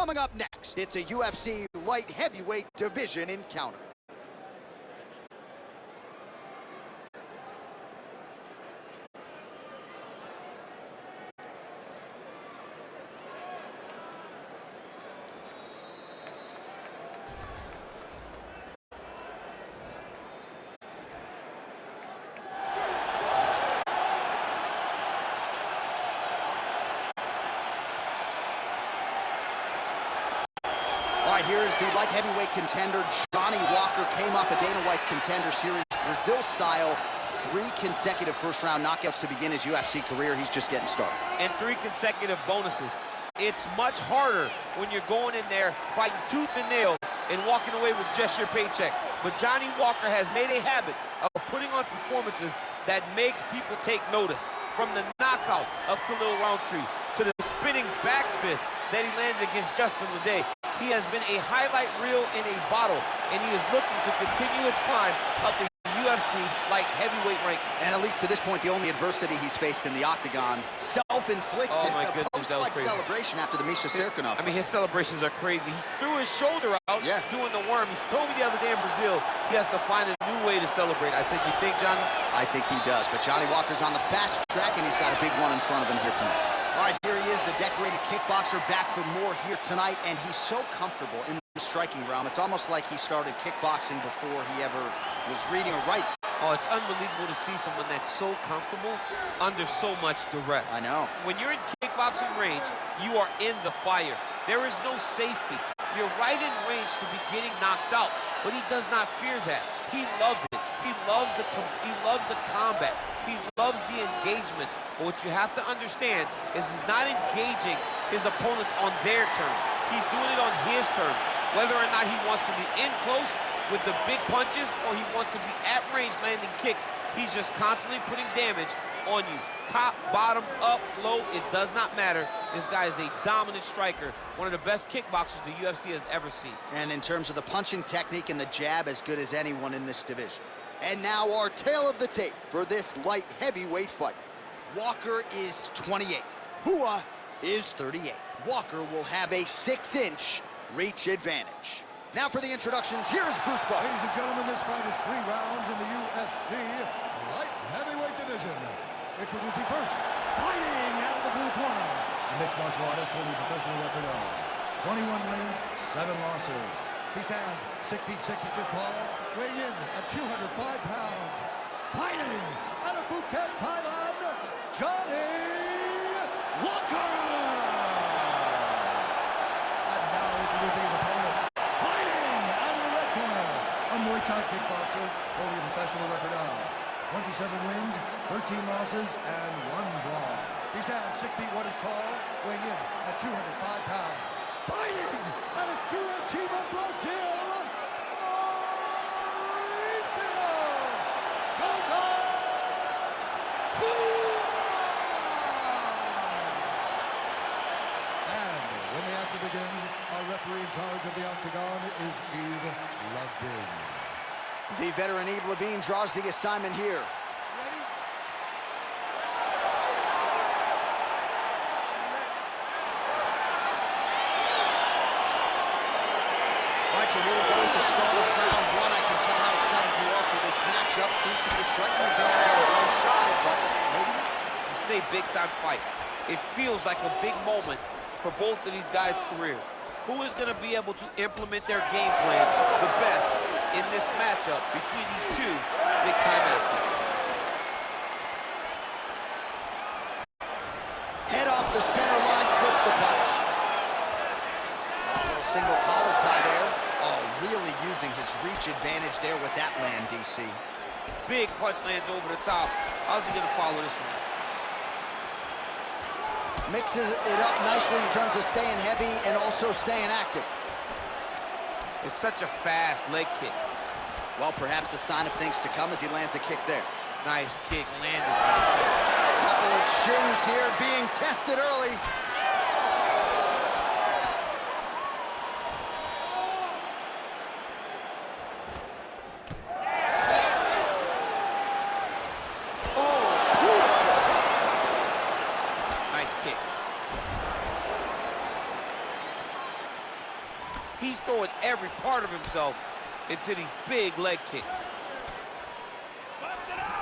Coming up next, it's a UFC light heavyweight division encounter. Here is the light heavyweight contender, Johnny Walker. Came off of Dana White's Contender Series, Brazil style. 3 consecutive first-round knockouts to begin his UFC career. He's just getting started. And 3 consecutive bonuses. It's much harder when you're going in there fighting tooth and nail and walking away with just your paycheck. But Johnny Walker has made a habit of putting on performances that makes people take notice. From the knockout of Khalil Roundtree to the spinning back fist that he landed against Justin Leday. He has been a highlight reel in a bottle, and he is looking to continue his climb up the UFC light heavyweight ranking. And at least to this point, the only adversity he's faced in the octagon, self-inflicted. Oh my goodness, post-fight celebration after the Misha Serkinov. I mean, his celebrations are crazy. He threw his shoulder out doing the worm. He told me the other day in Brazil he has to find a new way to celebrate. I said, you think, Johnny? I think he does, but Johnny Walker's on the fast track, and he's got a big one in front of him here tonight. All right, here he is, the decorated kickboxer, back for more here tonight, and he's so comfortable in the striking realm. It's almost like he started kickboxing before he ever was reading or writing. Oh, it's unbelievable to see someone that's so comfortable under so much duress. I know. When you're in kickboxing range, you are in the fire. There is no safety. You're right in range to be getting knocked out, but he does not fear that. He loves it. He loves the combat. He loves the engagements. But what you have to understand is he's not engaging his opponents on their terms. He's doing it on his terms. Whether or not he wants to be in close with the big punches or he wants to be at range landing kicks, he's just constantly putting damage on you. Top, bottom, up, low, it does not matter. This guy is a dominant striker, one of the best kickboxers the UFC has ever seen. And in terms of the punching technique and the jab, as good as anyone in this division. And now our tale of the tape for this light heavyweight fight. Walker is 28. Hua is 38. Walker will have a 6-inch reach advantage. Now for the introductions, here's Bruce Buffer. Ladies and gentlemen, this fight is 3 rounds in the UFC light heavyweight division. Introducing first, fighting out of the blue corner, the mixed martial artist holding a professional record of 21 wins, 7 losses. He stands 6 feet 6 inches tall, weighing in at 205 pounds. Fighting out of Phuket, Thailand, Johnny Walker! And now introducing his opponent, fighting out of the red corner, a Muay Thai kickboxer holding a professional record of 27 wins, 13 losses, and 1 draw. He stands 6 feet 1 inches tall, weighing in at 205 pounds. Fighting out of Curitiba, Brazil, and when the action begins, our referee in charge of the octagon is Yves Levine. The veteran Yves Levine draws the assignment here. So here we go with the start of round 1. I can tell how excited you are for this matchup. Seems to be a striking advantage on one side, but maybe. This is a big-time fight. It feels like a big moment for both of these guys' careers. Who is going to be able to implement their game plan the best in this matchup between these 2 big-time athletes? Head off the center line, slips the punch. A little single collar tie there. Really using his reach advantage there with that land, DC. Big punch lands over the top. How's he going to follow this one? Mixes it up nicely in terms of staying heavy and also staying active. It's such a fast leg kick. Well, perhaps a sign of things to come as he lands a kick there. Nice kick landed. A couple of chins here being tested early. He's throwing every part of himself into these big leg kicks.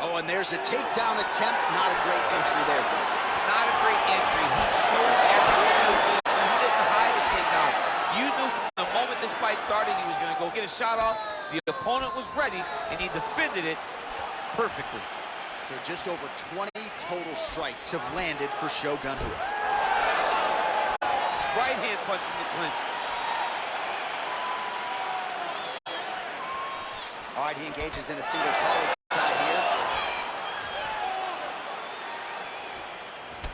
Oh, and there's a takedown attempt. Not a great entry there, DC. Not a great entry. He showed everything. He didn't hide his takedown. You knew from the moment this fight started he was going to go get a shot off. The opponent was ready, and he defended it perfectly. So just over 20 total strikes have landed for Shogun Roof. Right hand punch from the clinch. All right, he engages in a single collar tie here.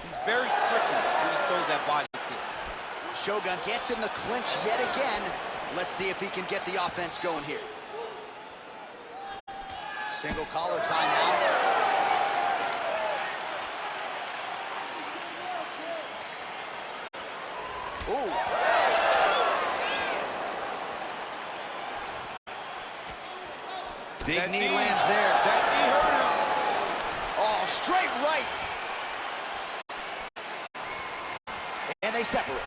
He's very tricky when he throws that body kick. Shogun gets in the clinch yet again. Let's see if he can get the offense going here. Single collar tie now. Ooh. Big knee lands there. That knee hurt him. Oh, straight right. And they separate.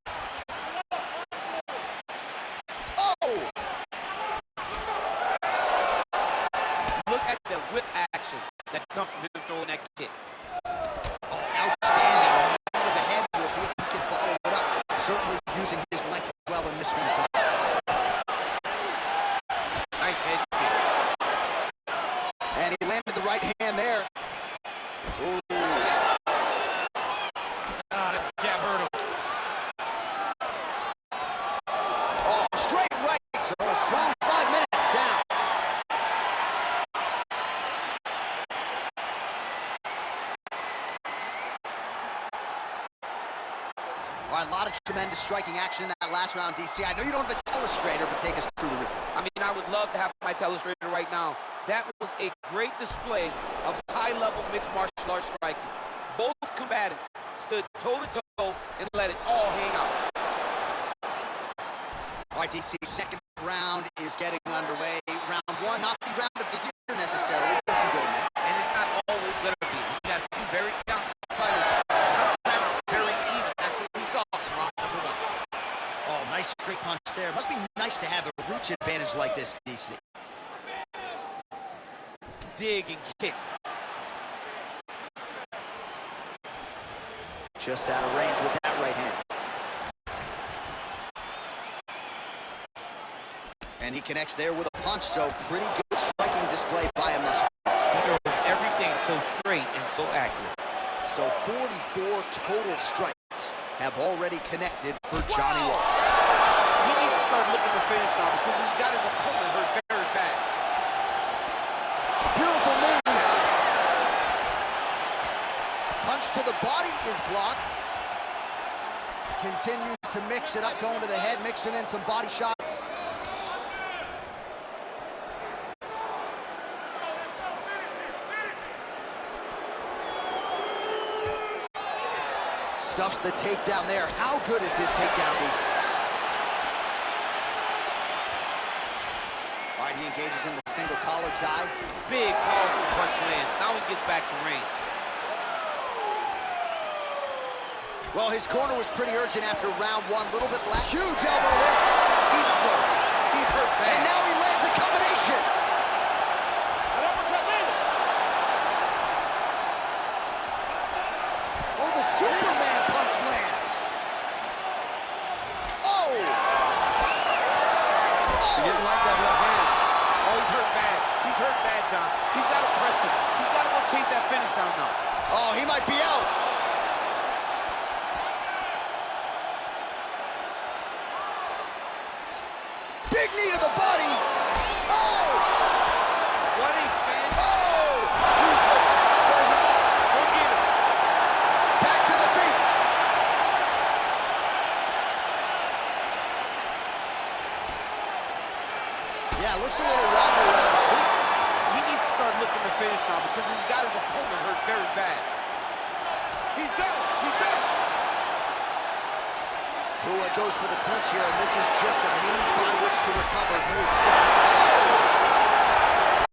Oh! Look at the whip action that comes from him throwing that kick. Oh, outstanding. Knee to the head. We'll see if he can follow it up. Certainly using his length well in this one tonight. Nice head kick. And he landed the right hand there. Ooh. That jab hurt him. Oh, straight right. So a strong 5 minutes down. All right, a lot of tremendous striking action in that last round, DC. I know you don't have a telestrator, but take us through the review. I mean, I would love to have my telestrator right now. That was a great display of high-level mixed martial arts striking. Both combatants stood toe-to-toe and let it all hang out. All right, DC, second round is getting underway. Round one, not the round of the year necessarily, but some good in there. And it's not always going to be. We got two very talented fighters. Sometimes it's very even. That's what we saw in round number one. Oh, nice straight punch there. Must be nice to have a reach advantage like this, DC. Dig and kick. Just out of range with that right hand. And he connects there with a punch, so pretty good striking display by him thus far. He throws everything so straight and so accurate. So 44 total strikes have already connected for Johnny Walker. He needs to start looking to finish now because he's got his opponent hurt very bad. Beautiful knee. Punch to the body is blocked. Continues to mix it up, going to the head, mixing in some body shots. Stuffs the takedown there. How good is his takedown defense? All right, he engages in the single collar tie. Big, powerful punch lands. Now he gets back to range. Well, his corner was pretty urgent after round one. A little bit less. Huge elbow there. He's hurt. He's hurt bad. And now he lands a combination. An uppercut landed. Oh, the Superman punch lands. Oh! He didn't like that left hand. Oh, he's hurt bad. He's hurt bad, John. He's got to press him. He's got to go chase that finish down now. Oh, he might be out. Big knee to the body. Oh! What a fan. Oh! Who's hurt? Throw him up. Go get him. Back to the feet. Yeah, looks a little wobbly on his feet. He needs to start looking to finish now because he's got his opponent hurt very bad. He's down. He's down. Hua goes for the clinch here, and this is just a means by which to recover. He is stuck.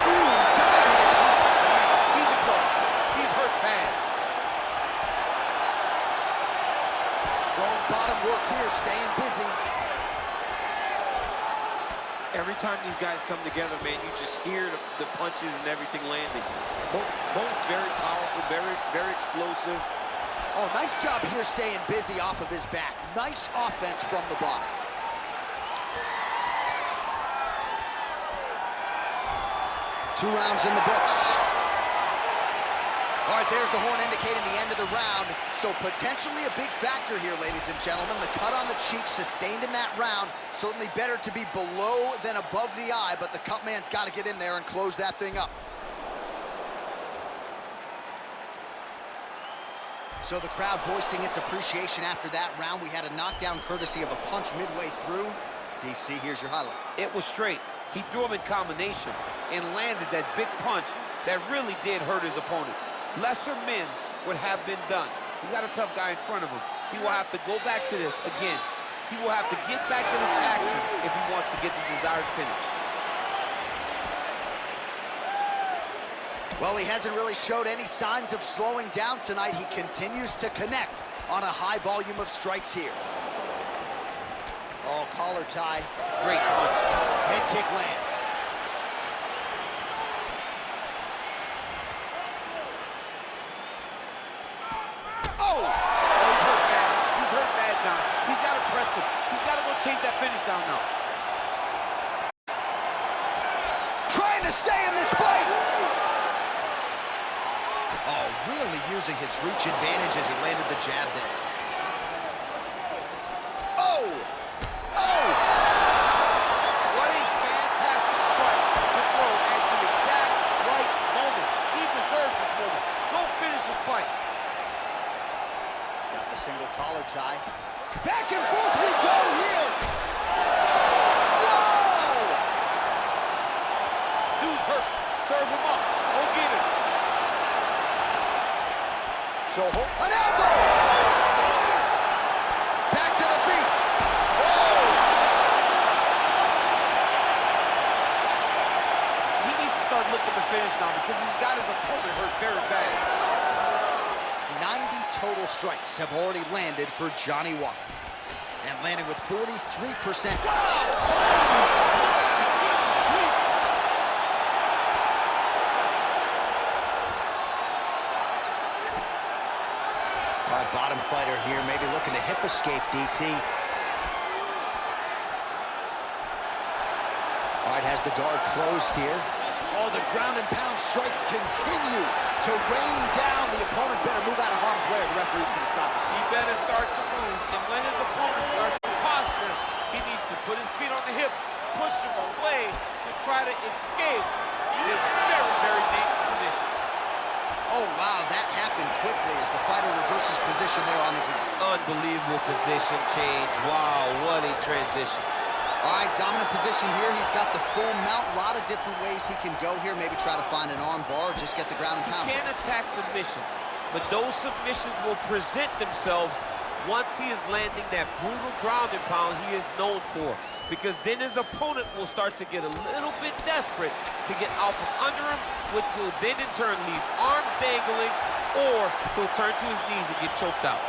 Ooh, diving punch. He's in trouble. He's hurt bad. Strong bottom work here, staying busy. Every time these guys come together, man, you just hear the punches and everything landing. Both very powerful, very explosive. Oh, nice job here staying busy off of his back. Nice offense from the bottom. Two rounds in the books. All right, there's the horn indicating the end of the round. So potentially a big factor here, ladies and gentlemen. The cut on the cheek sustained in that round. Certainly better to be below than above the eye, but the cut man's got to get in there and close that thing up. So the crowd voicing its appreciation after that round. We had a knockdown courtesy of a punch midway through. DC, here's your highlight. It was straight. He threw him in combination and landed that big punch that really did hurt his opponent. Lesser men would have been done. He's got a tough guy in front of him. He will have to go back to this again. He will have to get back to this action if he wants to get the desired finish. Well, he hasn't really showed any signs of slowing down tonight. He continues to connect on a high volume of strikes here. Oh, collar tie. Great punch. Head kick lands. Chase that finish down now. Trying to stay in this fight. Oh, really using his reach advantage as he landed the jab there. Oh! Oh! What a fantastic strike to throw at the exact right moment. He deserves this moment. Go finish this fight. Got the single collar tie. Back and forth we go here. Whoa! Dude's hurt. Serve him up. Go get him. So an elbow. Back to the feet. Oh! He needs to start looking to finish now because he's got his opponent hurt very bad. 90 total strikes have already landed for Johnny Walker. And landing with 43%. Wow! All right, bottom fighter here, maybe looking to hip escape, DC. All right, has the guard closed here. Oh, the ground and pound strikes continue to rain down. The opponent better move out of harm's way or the referee's going to stop this. He better start to move, and when his opponent starts to posture, he needs to put his feet on the hip, push him away to try to escape this very, very dangerous position. Oh, wow, that happened quickly as the fighter reverses position there on the ground. Unbelievable position change. Wow, what a transition. All right, dominant position here. He's got the full mount. A lot of different ways he can go here. Maybe try to find an arm bar or just get the ground and pound. He can't attack submission, but those submissions will present themselves once he is landing that brutal ground and pound he is known for. Because then his opponent will start to get a little bit desperate to get out from under him, which will then in turn leave arms dangling, or he'll turn to his knees and get choked out.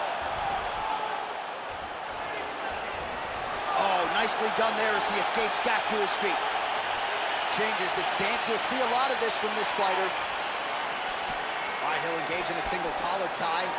Oh, nicely done there as he escapes back to his feet. Changes his stance. You'll see a lot of this from this fighter. All right, he'll engage in a single collar tie.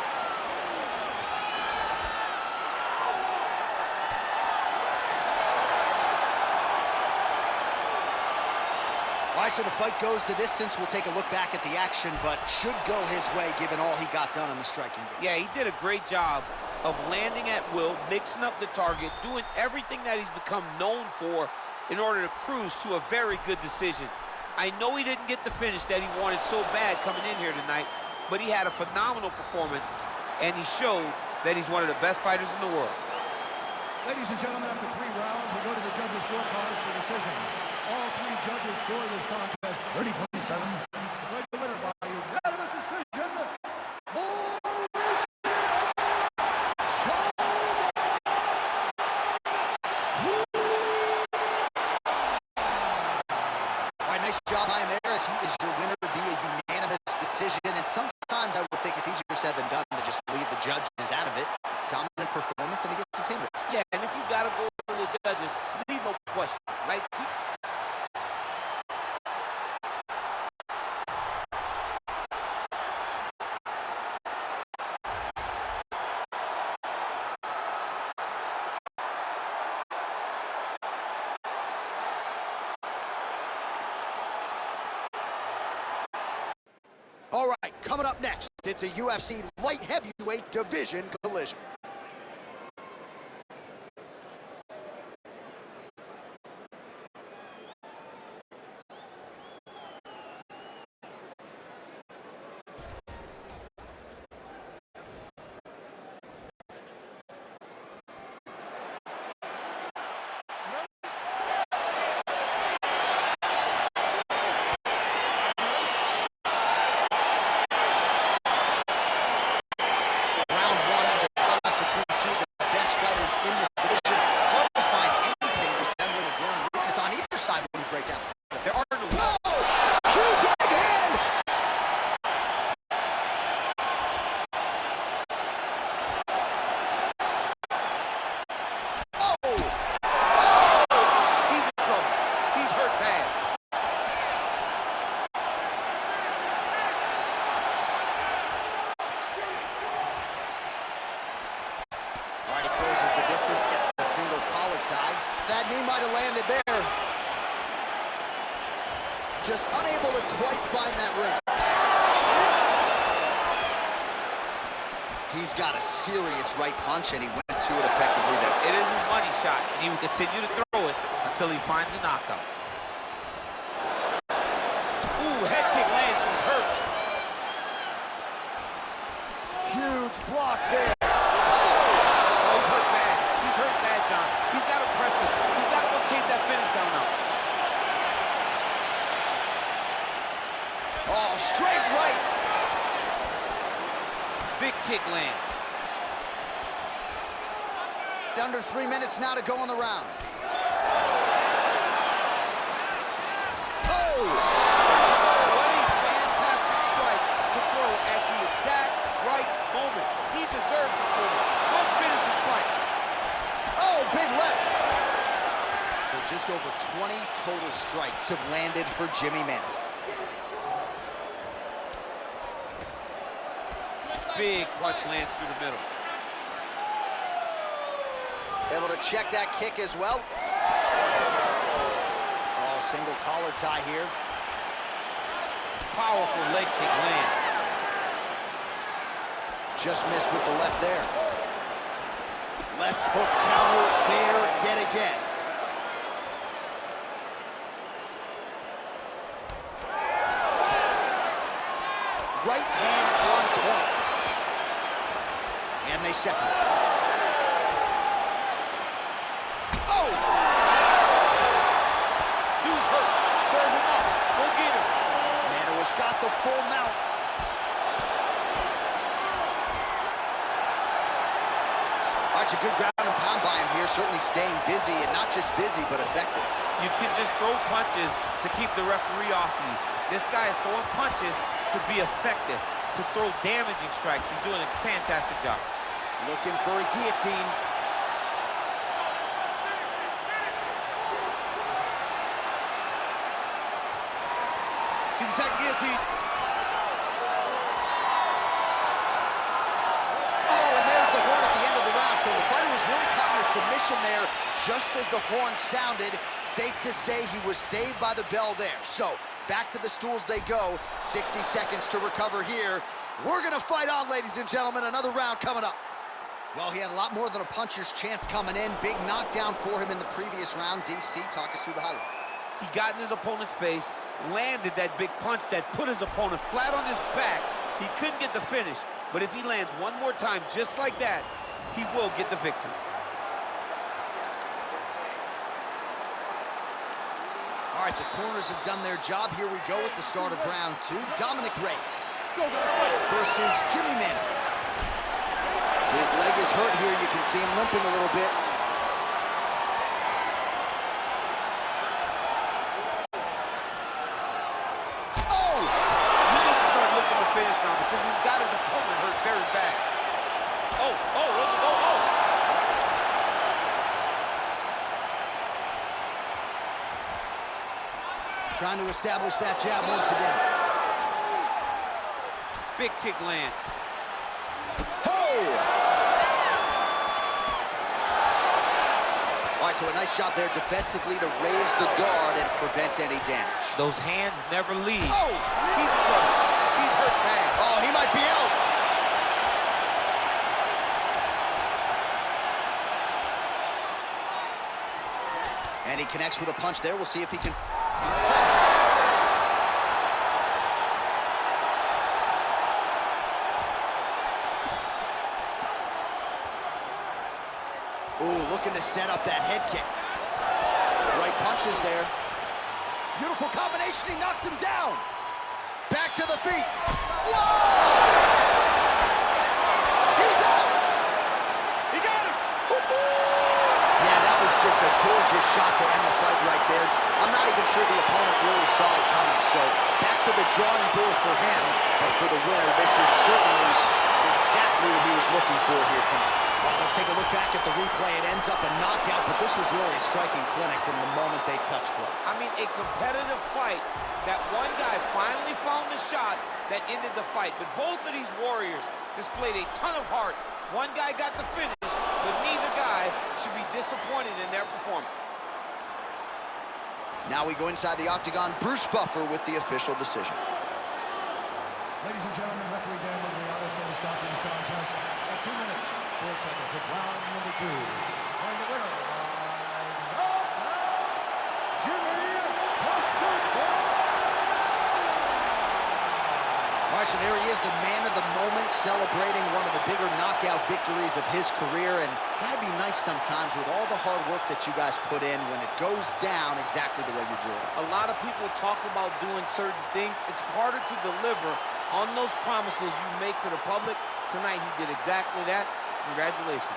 All right, so the fight goes the distance. We'll take a look back at the action, but should go his way given all he got done in the striking game. Yeah, he did a great job of landing at will, mixing up the target, doing everything that he's become known for in order to cruise to a very good decision. I know he didn't get the finish that he wanted so bad coming in here tonight, but he had a phenomenal performance, and he showed that he's one of the best fighters in the world. Ladies and gentlemen, after 3 rounds, we go to the judges' scorecards for decision. All 3 judges score this contest 30-27. The winner by unanimous decision. Nice job behind there as he is your winner via unanimous decision. And sometimes I would think it's easier said than done to just leave the judges out of it. Dominant performance and he gets his hand raised. Yeah, and if you got to go to the judges, leave no question, right? Coming up next, it's a UFC light heavyweight division collision. That knee might have landed there. Just unable to quite find that range. He's got a serious right punch, and he went to it effectively there. It is his money shot, and he will continue to throw it until he finds a knockout. Ooh, head kick lands, he's hurt. Huge block there. Oh, straight right. Big kick lands. Under 3 minutes now to go in the round. Oh! What a fantastic strike to throw at the exact right moment. He deserves this moment. Go finish his fight. Oh, big left. So just over 20 total strikes have landed for Jimmy Manuwa. Big punch lands through the middle. Able to check that kick as well. Oh, single collar tie here. Powerful leg kick lands. Just missed with the left there. Left hook counter there yet again. Right hand on point. And they separate. Oh! Dude's hurt. Serve him up. Go get him. Manuwa's got the full mount. That's a good ground and pound by him here. Certainly staying busy, and not just busy, but effective. You can just throw punches to keep the referee off you. This guy is throwing punches to be effective, to throw damaging strikes. He's doing a fantastic job. Looking for a guillotine. He's attacking guillotine. Oh, and there's the horn at the end of the round. So the fighter was really caught in a submission there just as the horn sounded. Safe to say he was saved by the bell there. So back to the stools they go. 60 seconds to recover here. We're gonna fight on, ladies and gentlemen. Another round coming up. Well, he had a lot more than a puncher's chance coming in. Big knockdown for him in the previous round. DC, talk us through the highlight. He got in his opponent's face, landed that big punch that put his opponent flat on his back. He couldn't get the finish, but if he lands one more time just like that, he will get the victory. All right, the corners have done their job. Here we go at the start of round 2. Dominic Reyes versus Jimmy Manuwa. His leg is hurt here. You can see him limping a little bit. Oh! He needs to start looking to finish now because he's got his opponent hurt very bad. Oh, those are, oh. Trying to establish that jab once again. Big kick lands. All right, so a nice shot there defensively to raise the guard and prevent any damage. Those hands never leave. Oh! He's in trouble. He's hurt bad. Oh, he might be out. And he connects with a punch there. We'll see if he can... Ooh, looking to set up that head kick. Right punches there. Beautiful combination. He knocks him down. Back to the feet. Whoa! He's out! He got him! Yeah, that was just a gorgeous shot to end the fight right there. I'm not even sure the opponent really saw it coming. So back to the drawing board for him. But for the winner, this is certainly exactly what he was looking for here tonight. Well, let's take a look back at the replay. It ends up a knockout, but this was really a striking clinic from the moment they touched gloves. I mean, a competitive fight. That one guy finally found the shot that ended the fight. But both of these warriors displayed a ton of heart. One guy got the finish, but neither guy should be disappointed in their performance. Now we go inside the octagon. Bruce Buffer with the official decision. Ladies and gentlemen, referee Dan Lugriano is going to stop this contest at 2 minutes, 4 seconds of round number 2. And the winner by knockout, Jimmy All right, so there he is, the man of the moment, celebrating one of the bigger knockout victories of his career. And gotta be nice sometimes with all the hard work that you guys put in when it goes down exactly the way you drew it up. A lot of people talk about doing certain things. It's harder to deliver on those promises you make to the public. Tonight, he did exactly that. Congratulations.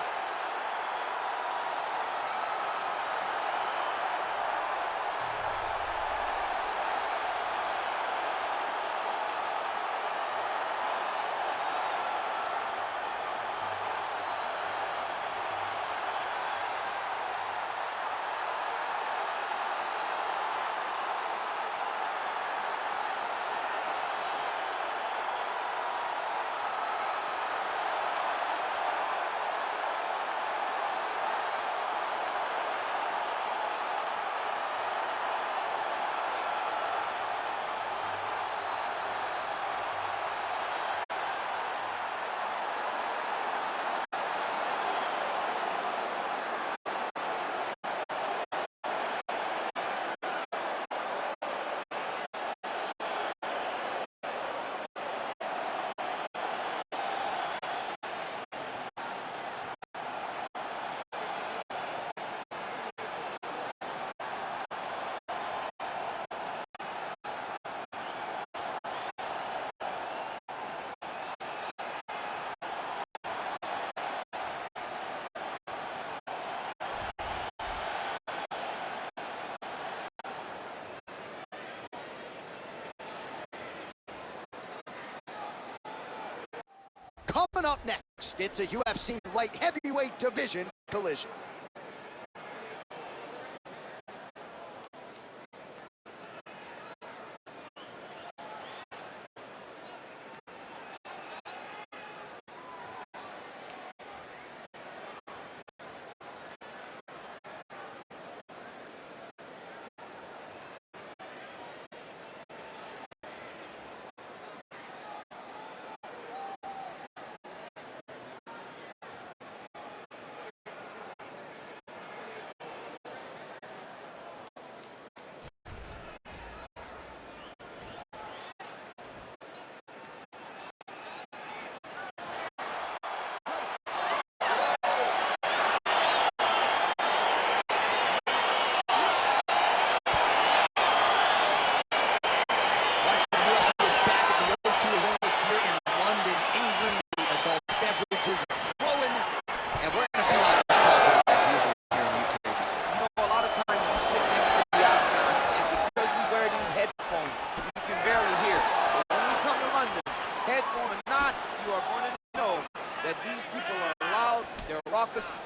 Coming up next, it's a UFC light heavyweight division collision.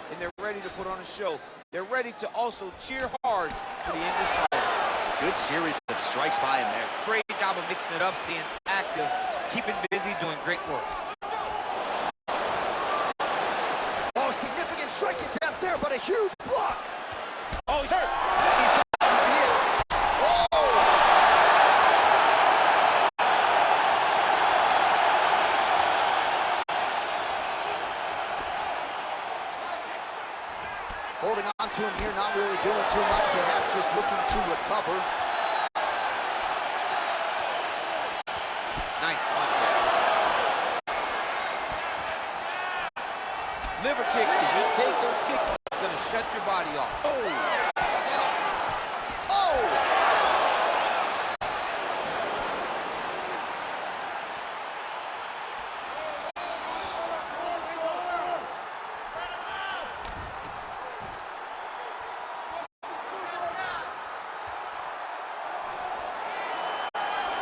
And they're ready to put on a show. They're ready to also cheer hard for the end of this fight. Good series of strikes by him there. Great job of mixing it up, staying active, keeping busy, doing great work. Oh, significant strike attempt there, but a huge block. Oh, he's hurt. He's got him here. Oh! to him here, not really doing too much, perhaps just looking to recover. Nice punch there. Liver kick, if you take those kicks, it's gonna shut your body off. Oh! Oh!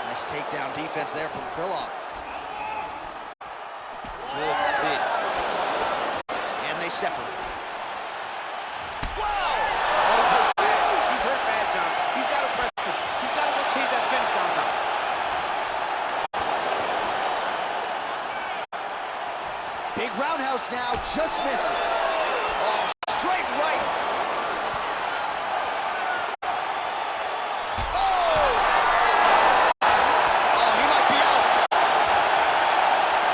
Nice takedown defense there from Krylov. Good spin. And they separate. Wow! Oh, he's hurt bad, John. He's got to press him. He's got to go chase that finish down now. Big roundhouse now, just misses. Oh, straight right. Oh! Oh, he might be out.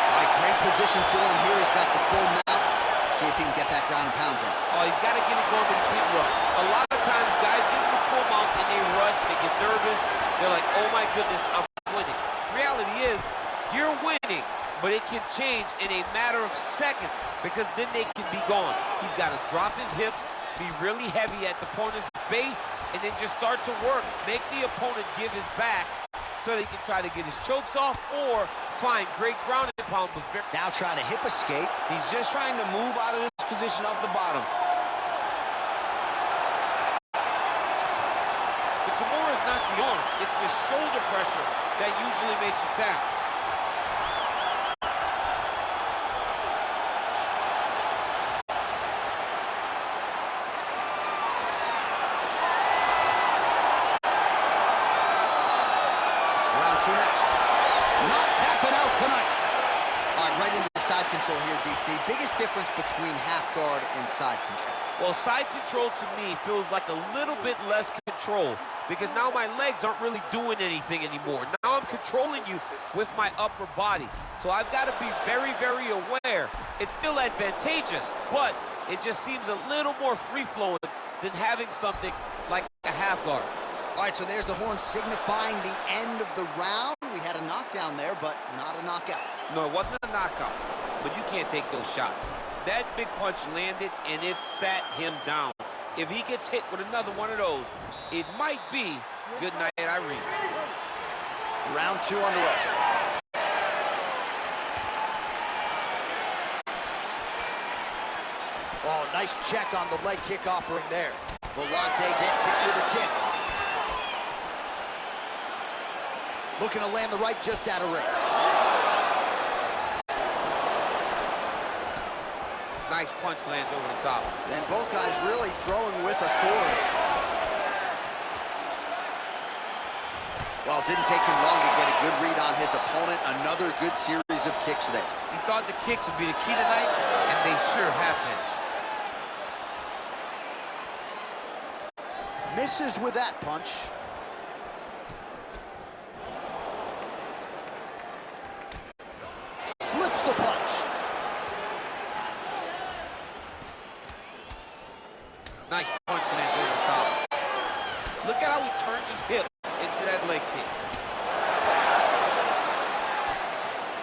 All right, great position for him here. He's got the full mount. See if he can get that ground and pound going. Oh, he's got to get it going, but he can't run. A lot of times, guys get the full mount and they rush, they get nervous. They're like, oh my goodness, I'm winning. Reality is, you're winning, but it can change in a matter of seconds because then they can be gone. He's got to drop his hips, be really heavy at the opponent's base, and then just start to work. Make the opponent give his back so they can try to get his chokes off or find great ground and pound. Now trying to hip escape. He's just trying to move out of this position off the bottom. The Kimura is not the arm, it's the shoulder pressure that usually makes you tap. Round two next. Not tapping out tonight. All right, right into side control here, DC. Biggest difference between half guard and side control. Well, side control to me feels like a little bit less control because now my legs aren't really doing anything anymore. Now I'm controlling you with my upper body. So I've got to be very, very aware. It's still advantageous, but it just seems a little more free-flowing than having something like a half guard. All right, so there's the horn signifying the end of the round. We had a knockdown there, but not a knockout. No, it wasn't a knockout, but you can't take those shots. That big punch landed, and it sat him down. If he gets hit with another one of those, it might be good night, Irene. Round two underway. Oh, nice check on the leg kick offering there. Volante gets hit with a kick. Looking to land the right just out of range. Nice punch lands over the top. And both guys really throwing with authority. Well, it didn't take him long to get a good read on his opponent. Another good series of kicks there. He thought the kicks would be the key tonight, and they sure have been. Misses with that punch. Slips the punch. Nice punch lands over the top. Look at how he turns his hip into that leg kick.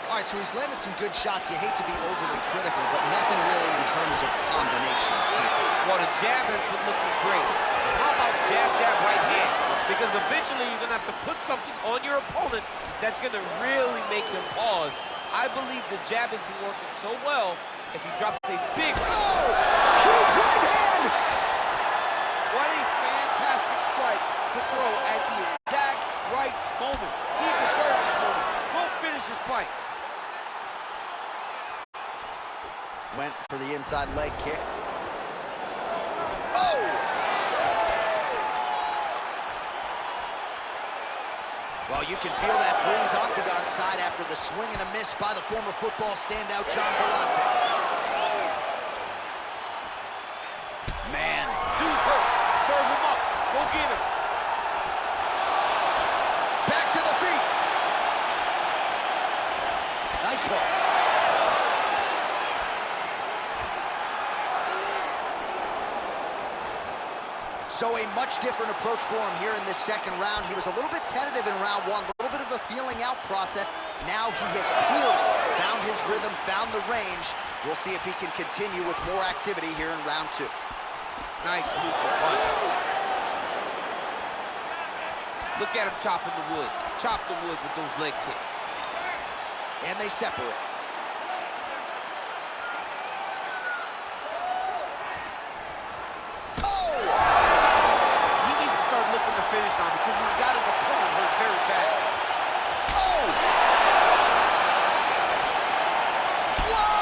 All right, so he's landed some good shots. You hate to be overly critical, but nothing really in terms of combinations, too. Well, the jab has been looking great. How about jab, jab, right hand? Because eventually you're going to have to put something on your opponent that's going to really make him pause. I believe the jab has been working so well, if he drops a big... Oh! Huge right hand! What a fantastic strike to throw at the exact right moment. He deserves this moment. Go finish his fight. Went for the inside leg kick. Oh! Well, you can feel that breeze octagon side after the swing and a miss by the former football standout John Volante. Man. Dude's hurt. Serve him up. Go get him. Back to the feet. Nice hook. So a much different approach for him here in this second round. He was a little bit tentative in round one, a little bit of a feeling out process. Now he has clearly found his rhythm, found the range. We'll see if he can continue with more activity here in round two. Nice looping punch. Look at him chopping the wood. Chop the wood with those leg kicks. And they separate. Finish now because he's got his opponent hurt very bad. Oh! Whoa!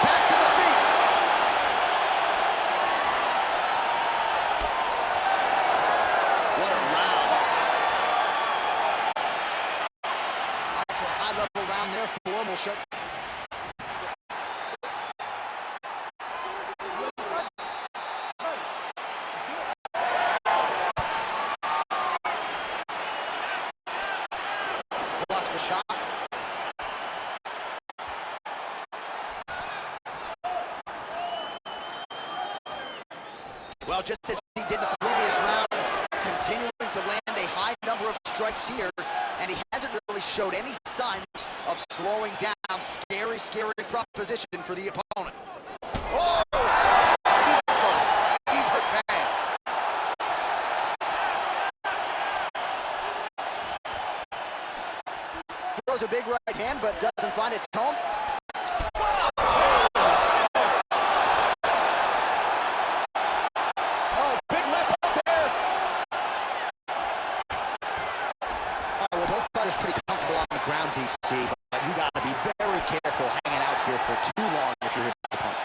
Back to the feet. What a round. All right, so a high-level round there for him. We'll show. Well, just as he did the previous round, continuing to land a high number of strikes here, and he hasn't really showed any signs of slowing down. Scary, scary proposition for the opponent. Oh! He's hurt bad. Throws a big right hand, but doesn't find its home. Pretty comfortable on the ground, DC, but you got to be very careful hanging out here for too long if you're his opponent.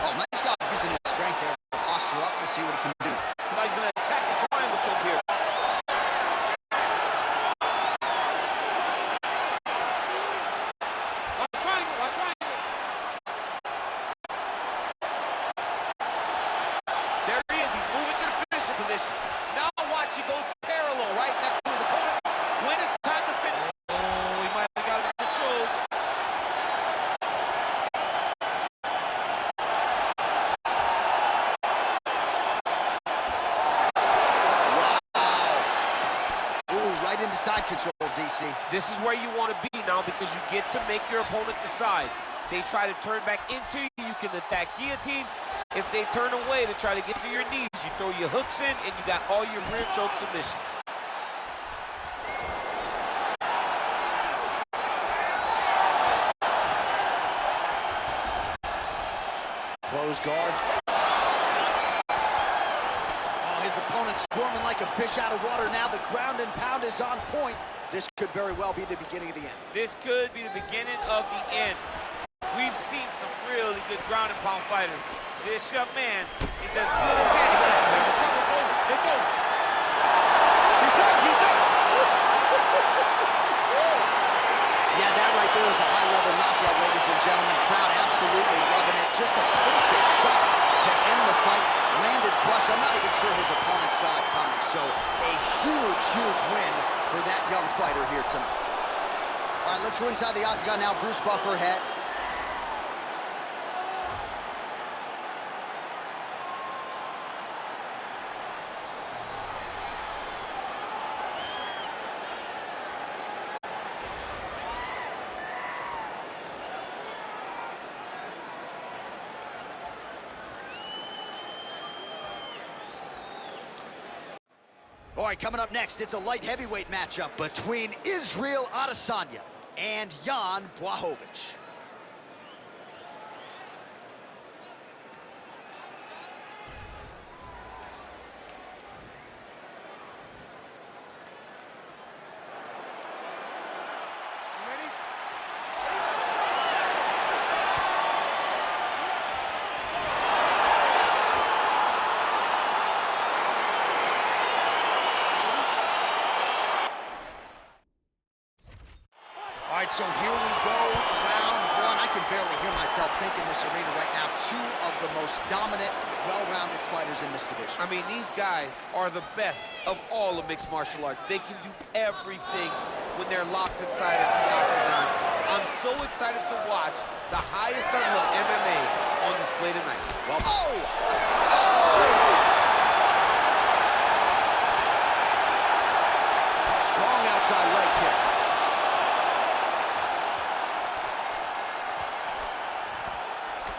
Oh, nice job using his strength there to posture up. We'll see what he can do. Now he's going to attack the triangle choke here. Watch triangle, watch triangle. There he is. He's moving to the finishing position. Now watch, he goes parallel, right? That's where the opponent. When it's time to finish. Oh, he might have got the choke. Wow. Ooh, right into side control, DC. This is where you want to be now because you get to make your opponent decide. They try to turn back into you, you can attack guillotine. If they turn away to try to get to your knees, you throw your hooks in and you got all your rear choke submissions. Close guard. Oh, his opponent's squirming like a fish out of water now. The ground and pound is on point. This could very well be the beginning of the end. This could be the beginning of the end. We've seen some really good ground and pound fighters. This young man is as good as any. It's over. It's over. He's done. He's done. Yeah, that right there is a high-level knockout, ladies and gentlemen. Crowd absolutely loving it. Just a perfect shot to end the fight. Landed flush. I'm not even sure his opponent saw it coming. So a huge, huge win for that young fighter here tonight. All right, let's go inside the octagon now. Bruce Buffer head. All right, coming up next, it's a light heavyweight matchup between Israel Adesanya and Jan Blachowicz. All right, so here we go, round one. I can barely hear myself think in this arena right now. Two of the most dominant, well-rounded fighters in this division. I mean, these guys are the best of all of mixed martial arts. They can do everything when they're locked inside of the octagon. I'm so excited to watch the highest level of MMA on display tonight. Well, strong outside leg kick.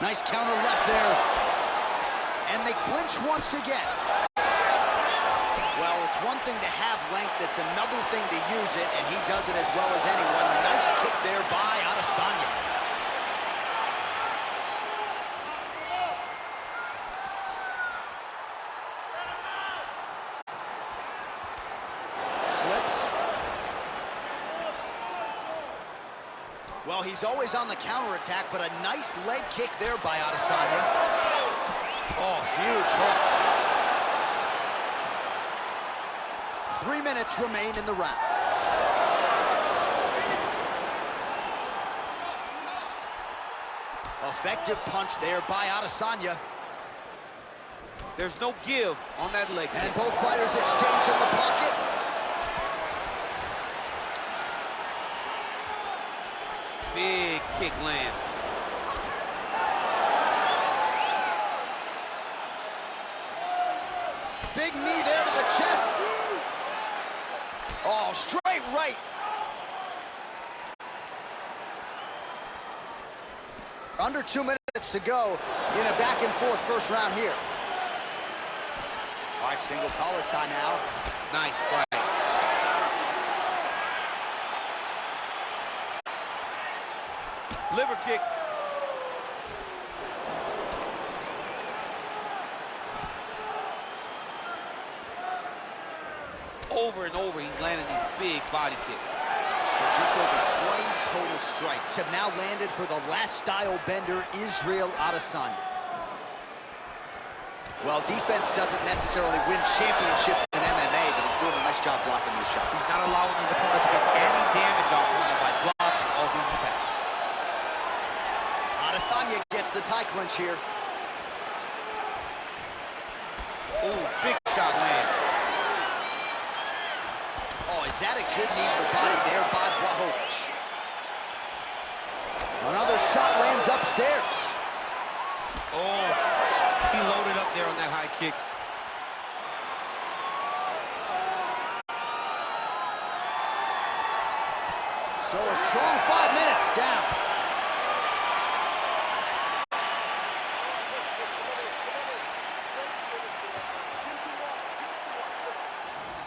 Nice counter left there. And they clinch once again. Well, it's one thing to have length, it's another thing to use it, and he does it as well as anyone. Nice kick there by Adesanya. Slips. Well, he's always on the counterattack, but a nice leg kick there by Adesanya. Oh, huge hook. 3 minutes remain in the round. Effective punch there by Adesanya. There's no give on that leg kick. And both fighters exchange in the pocket. Big kick lands. Big knee there to the chest. Oh, straight right. Under 2 minutes to go in a back-and-forth first round here. All right, single collar tie now. Nice strike. Liver kick. Over and over, he's landing these big body kicks. So just over 20 total strikes have now landed for the last style bender, Israel Adesanya. Well, defense doesn't necessarily win championships in MMA, but he's doing a nice job blocking these shots. He's not allowing his opponent to get any damage off of him by blocking all these attacks. Adesanya gets the tie clinch here. Ooh, big shot land. Oh, is that a good knee to the body there by Blachowicz? Another shot lands upstairs. Oh, he loaded up there on that high kick. So a strong 5 minutes down.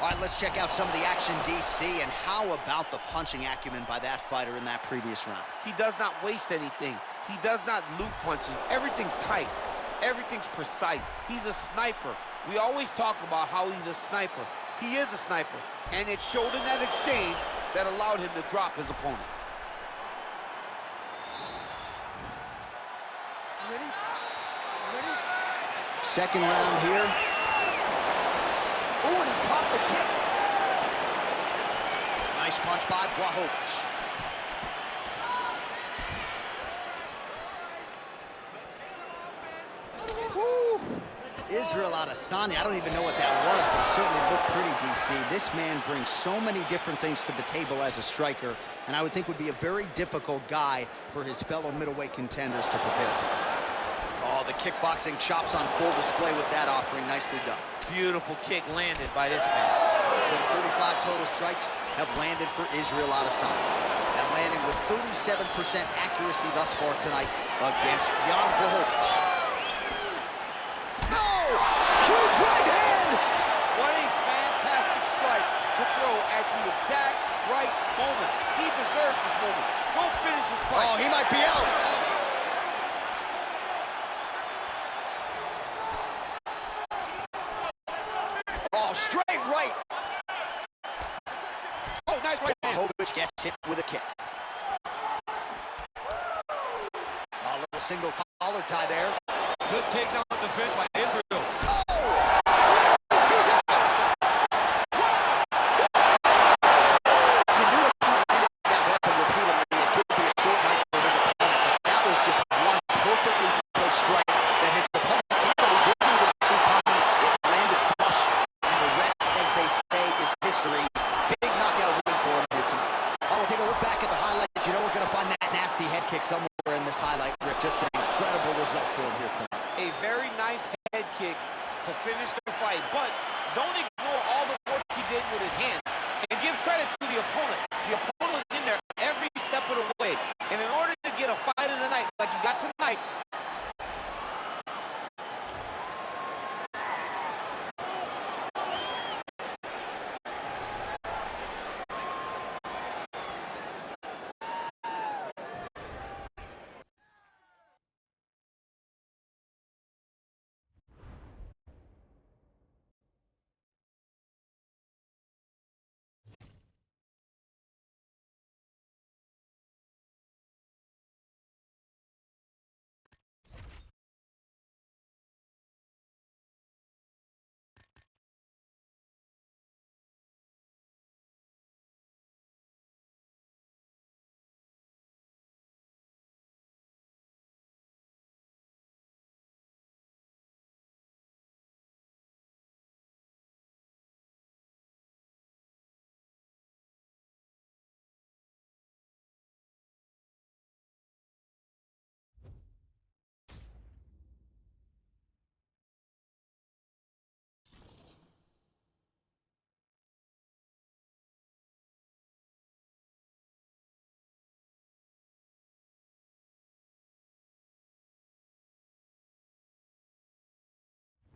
All right, let's check out some of the action, DC, and how about the punching acumen by that fighter in that previous round? He does not waste anything. He does not loop punches. Everything's tight. Everything's precise. He's a sniper. We always talk about how he's a sniper. He is a sniper, and it showed in that exchange that allowed him to drop his opponent. Second round here. Oh, and he caught the kick. Nice punch by Blachowicz. Woo! Israel Adesanya, I don't even know what that was, but it certainly looked pretty, DC. This man brings so many different things to the table as a striker, and I would think would be a very difficult guy for his fellow middleweight contenders to prepare for. Oh, the kickboxing chops on full display with that offering. Nicely done. Beautiful kick landed by this man. So 35 total strikes have landed for Israel Adesanya. And landing with 37% accuracy thus far tonight against Jan Blachowicz. No! Huge right hand! What a fantastic strike to throw at the exact right moment. He deserves this moment. Go finish his fight. Oh, he might be out. Oh, straight right. Oh, nice right hand. Blachowicz gets hit with a kick. A little single collar tie there. Good takedown defense by Israel. Somewhere in this highlight rip, just an incredible result for him a very nice head kick to finish the fight. But don't ignore all the work he did with his hands. And give credit to the opponent. The opponent was in there every step of the way. And in order to get a fight of the night like he got tonight,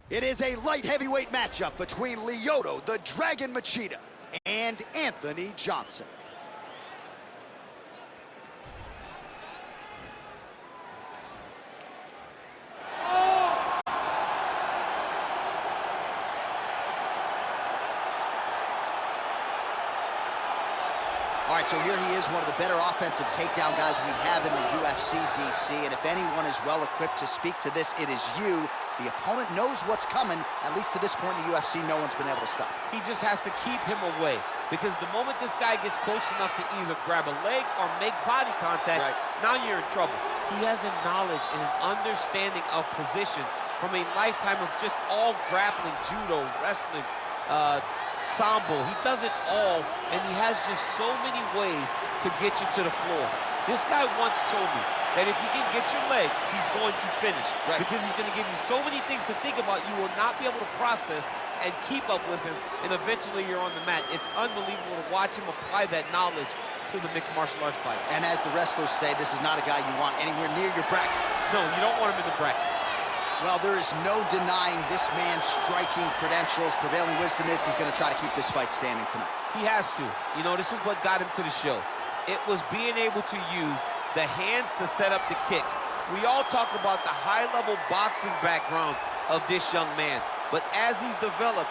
It is a light heavyweight matchup between Lyoto, the Dragon Machida, and Anthony Johnson. All right, so here he is, one of the better offensive takedown guys we have in the UFC, DC. And if anyone is well-equipped to speak to this, it is you. The opponent knows what's coming. At least to this point in the UFC, no one's been able to stop him. He just has to keep him away, because the moment this guy gets close enough to either grab a leg or make body contact, now you're in trouble. He has a knowledge and an understanding of position from a lifetime of just all grappling, judo, wrestling, sambo. He does it all, and he has just so many ways to get you to the floor. This guy once told me that if you can get your leg, he's going to finish. Because he's going to give you so many things to think about, you will not be able to process and keep up with him, and eventually you're on the mat. It's unbelievable to watch him apply that knowledge to the mixed martial arts fight. And as the wrestlers say, this is not a guy you want anywhere near your bracket. No, you don't want him in the bracket. Well, there is no denying this man's striking credentials. Prevailing wisdom is he's going to try to keep this fight standing tonight. He has to. You know, this is what got him to the show. It was being able to use the hands to set up the kicks. We all talk about the high-level boxing background of this young man. But as he's developed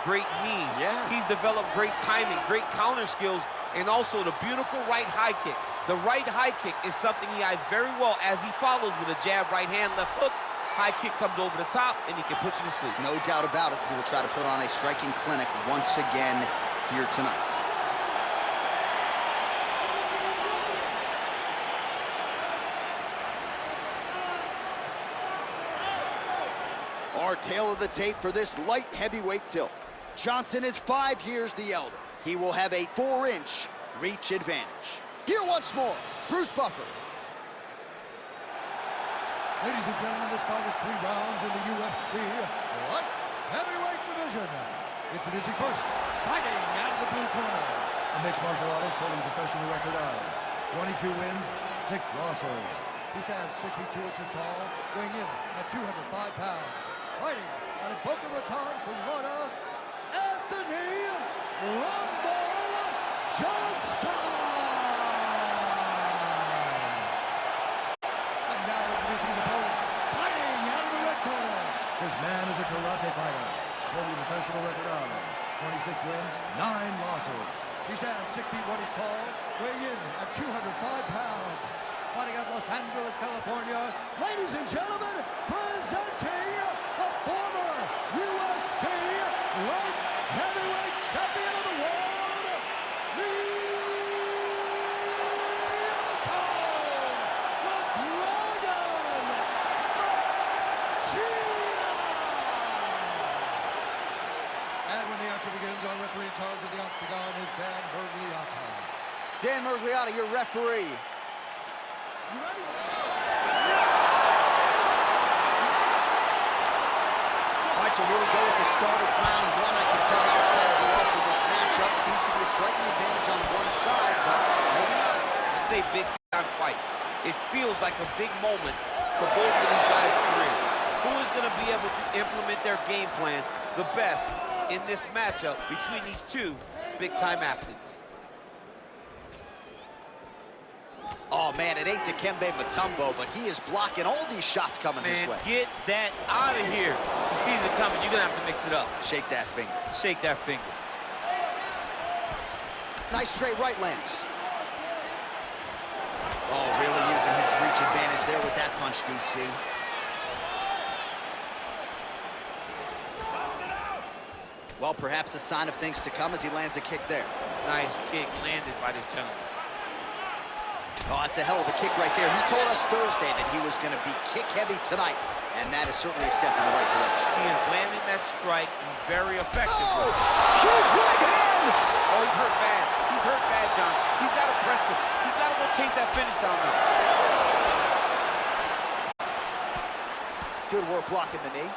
great knees. He's developed great timing, great counter skills, and also the beautiful right high kick. The right high kick is something he hides very well as he follows with a jab, right hand, left hook. High kick comes over the top, and he can put you to sleep. No doubt about it. He will try to put on a striking clinic once again here tonight. Our tale of the tape for this light heavyweight tilt. Johnson is 5 years the elder. He will have a 4-inch reach advantage. Here once more, Bruce Buffer. Ladies and gentlemen, this fight is 3 rounds in the UFC light heavyweight division. Introducing first, fighting out of the blue corner, a mixed martial artist holding a professional record of 22 wins, 6 losses. He stands 62 inches tall, weighing in at 205 pounds. Fighting out of Boca Raton, Florida, Anthony Rumble Johnson. This man is a karate fighter, holding a professional record of 26 wins, 9 losses. He stands 6 feet 1 inch tall, weighing in at 205 pounds. Fighting out of Los Angeles, California, ladies and gentlemen, presenting the former UFC light heavyweight champion of the world, Lyoto, the Dragon Machida. And when the action begins, our referee in charge of the octagon is Dan Mergliata. Dan Mergliata, your referee. You ready? right, so here we go with the start of round one. I can tell how excited we are for this matchup. Seems to be a striking advantage on one side, but maybe not. This is a big-time fight. It feels like a big moment for both of these guys' careers. Who is going to be able to implement their game plan the best in this matchup between these two big-time athletes? Oh, man, it ain't Dikembe Mutombo, but he is blocking all these shots coming his way. Man, get that out of here. He sees it coming. You're going to have to mix it up. Shake that finger. Shake that finger. Nice straight right lands. Oh, really using his reach advantage there with that punch, DC. Well, perhaps a sign of things to come as he lands a kick there. Nice kick landed by this gentleman. Oh, that's a hell of a kick right there. He told us Thursday that he was going to be kick-heavy tonight, and that is certainly a step in the right direction. He is landing that strike. He's very effective. Oh! Huge right hand! Oh, he's hurt bad. He's hurt bad, John. He's got to press him. He's got to go chase that finish down now. Good work blocking the knee.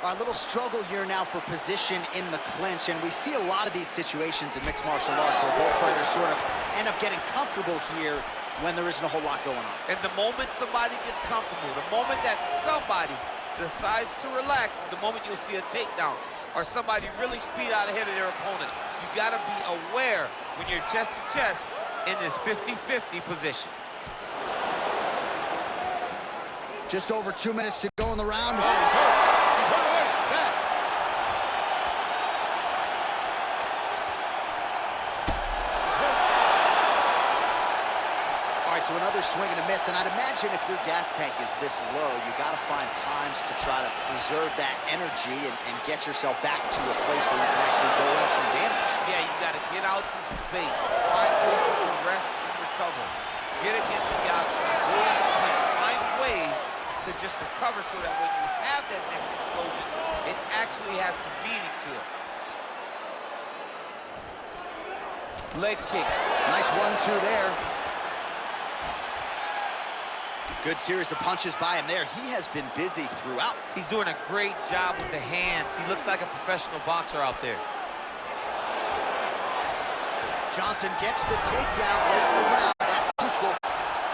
A little struggle here now for position in the clinch, and we see a lot of these situations in mixed martial arts where both fighters sort of end up getting comfortable here when there isn't a whole lot going on. And the moment somebody gets comfortable, the moment that somebody decides to relax, the moment you'll see a takedown or somebody really speed out ahead of their opponent. You got to be aware when you're chest to chest in this 50-50 position. Just over 2 minutes to go in the round. Oh, he's hurt. He's hurt away. Back. He's hurt. All right, so another swing and a miss, and I'd imagine if your gas tank is this low, you got to find times to try to preserve that energy and get yourself back to a place where you can actually dole out some damage. Yeah, you got to get out to space. Find places to rest and recover. Get against the outside. Go in the clinch. Find ways to just recover so that when you have that next explosion, it actually has some meaning to it. Leg kick. Nice 1-2 there. Good series of punches by him there. He has been busy throughout. He's doing a great job with the hands. He looks like a professional boxer out there. Johnson gets the takedown late in the round. That's useful.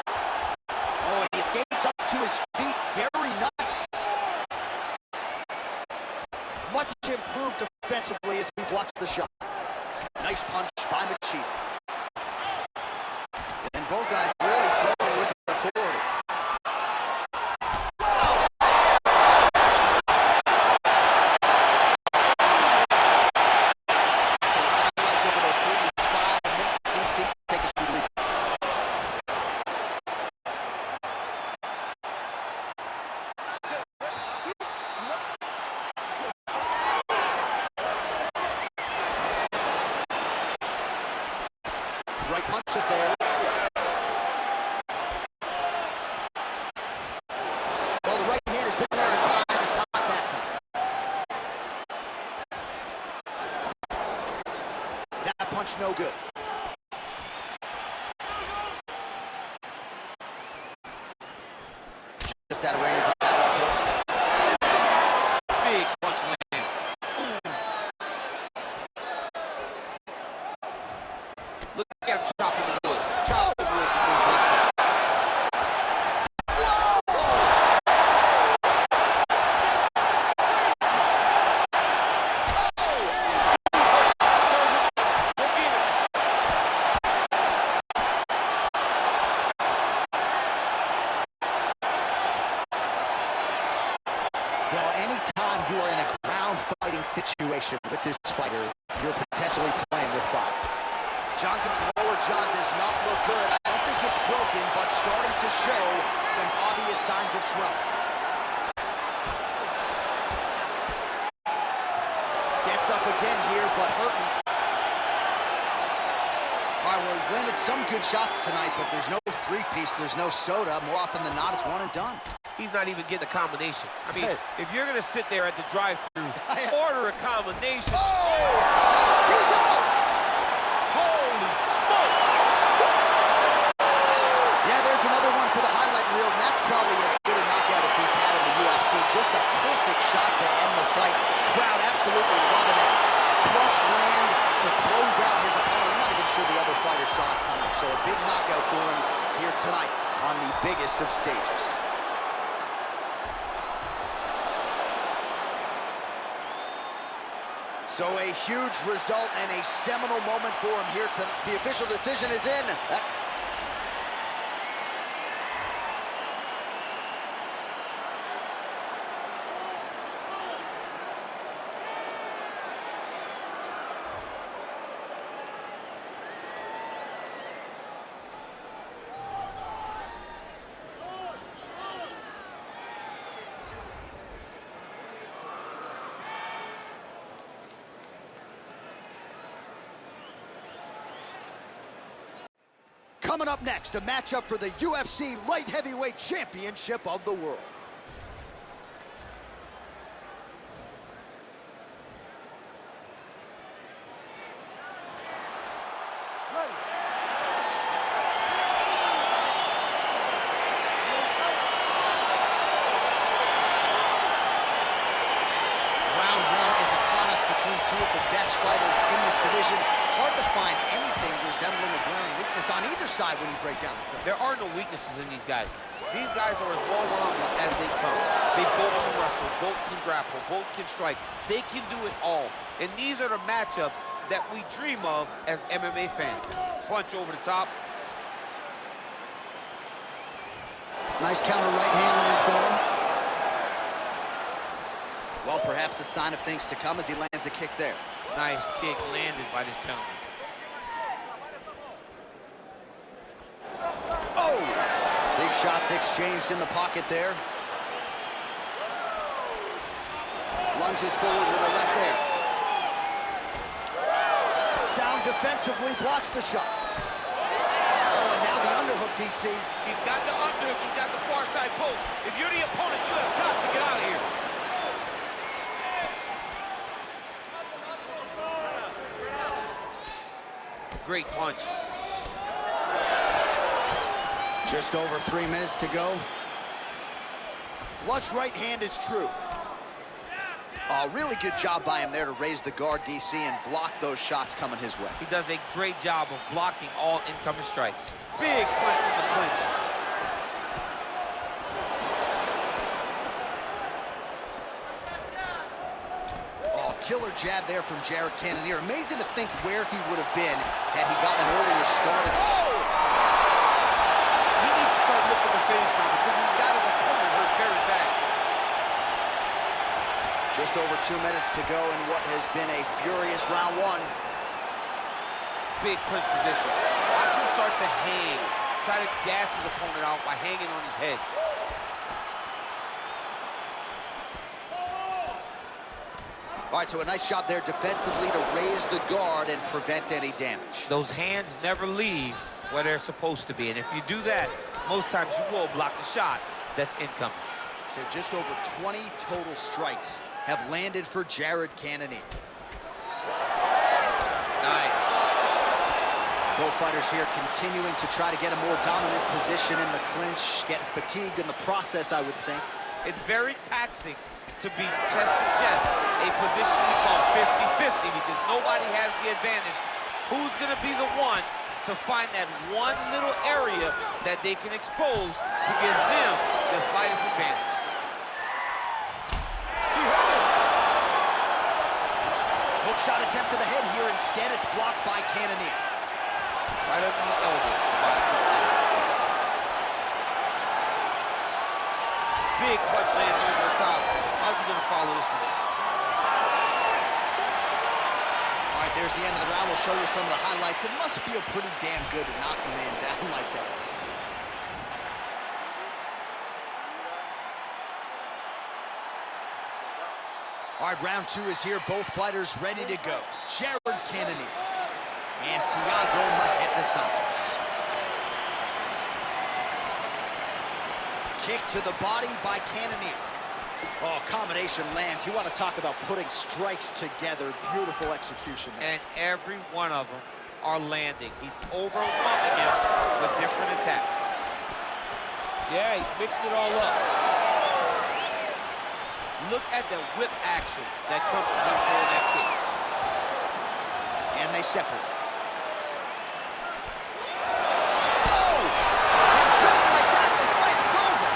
Oh, and he escapes up to his feet. Very nice. Much improved defensively as he blocks the shot. Nice punch by Machida. And both guys really throwing with authority. Right punches there. Well, the right hand has been there at times, not that time. That punch no good. Just out of range with that left hook. Big punch land. Look at him chopping the wood. Chop the wood. Well, anytime you are in a ground fighting situation with this fighter, you're potentially playing with fire. Johnson's lower jaw does not look good. I don't think it's broken, but starting to show some obvious signs of swelling. Gets up again here, but hurting. All right, well, he's landed some good shots tonight, but there's no three-piece, there's no soda. More often than not, it's one and done. He's not even getting a combination. I mean, if you're going to sit there at the drive-thru, order a combination. Oh! He's out! Holy smokes! Yeah, there's another one for the highlight reel, and that's probably as good a knockout as he's had in the UFC. Just a perfect Big shot to end the fight. Crowd absolutely loving it. Flush land to close out his opponent. I'm not even sure the other fighter saw it coming. So a big knockout for him here tonight on the biggest of stages. So a huge result and a seminal moment for him here tonight. The official decision is in. Coming up next, a matchup for the UFC Light Heavyweight Championship of the world. Round one is upon us between two of the best fighters in this division. Hard to find anything resembling a glaring weakness on either side when you break down the film. There are no weaknesses in these guys. These guys are as well-rounded as they come. They both can wrestle, both can grapple, both can strike. They can do it all. And these are the matchups that we dream of as MMA fans. Punch over the top. Nice counter right hand lands for him. Well, perhaps a sign of things to come as he lands a kick there. Nice kick landed by this gentleman. Oh! Big shots exchanged in the pocket there. Lunges forward with a left there. Sound defensively blocks the shot. Oh, and now the underhook, DC. He's got the underhook, he's got the far side post. If you're the opponent, you have got to get out of here. Great punch. Just over 3 minutes to go. Flush right hand is true. Oh, really good job by him there to raise the guard, DC, and block those shots coming his way. He does a great job of blocking all incoming strikes. Big punch from the clinch. Oh, killer jab there from Jared Cannonier. Amazing to think where he would have been had he gotten an earlier start. Oh! He needs to start looking to finish now because he's got his opponent hurt very bad. Just over 2 minutes to go in what has been a furious round one. Big punch position. Watch him start to hang. Try to gas his opponent out by hanging on his head. All right, so a nice job there defensively to raise the guard and prevent any damage. Those hands never leave where they're supposed to be. And if you do that, most times you will block the shot that's incoming. So just over 20 total strikes have landed for Jared Cannonier. Nice. Both fighters here continuing to try to get a more dominant position in the clinch, getting fatigued in the process, I would think. It's very taxing to be chest to chest, a position we call 50-50 because nobody has the advantage. Who's going to be the one to find that one little area that they can expose to give them the slightest advantage? Hook shot attempt to the head here. Instead, it's blocked by Cannonier. Right under the elbow. Big punch lands over the top. How's he going to follow this one? All right, there's the end of the round. We'll show you some of the highlights. It must feel pretty damn good to knock a man down like that. All right, round two is here. Both fighters ready to go. Jared Cannonier and Thiago Marreta Santos. Kick to the body by Cannonier. Oh, combination lands. You want to talk about putting strikes together. Beautiful execution there. And every one of them are landing. He's overwhelming him with different attacks. Yeah, he's mixing it all up. Look at the whip action that comes from him throwing that kick. And they separate. Oh! And just like that, the fight is over.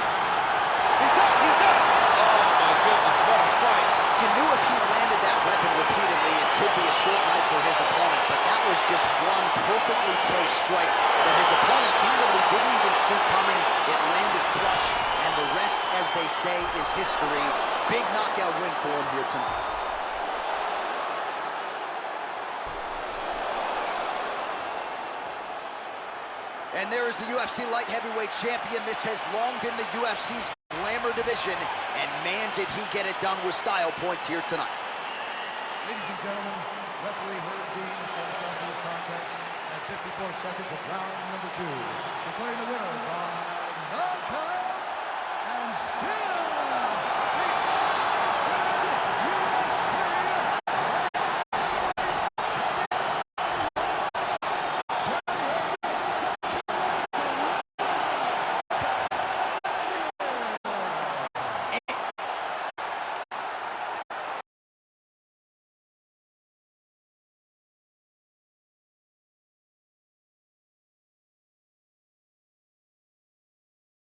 He's done. He's done. Oh, my goodness, what a fight. You knew if he landed that weapon repeatedly, it could be a short night for his opponent, but that was just one perfectly placed strike that his opponent candidly didn't even see coming. It landed flush, and the rest, as they say, is history. Big knockout win for him here tonight. And there is the UFC light heavyweight champion. This has long been the UFC's glamour division, and man, did he get it done with style points here tonight. Ladies and gentlemen, referee Herb Dean is going to start this contest at 54 seconds of round number 2. Declaring the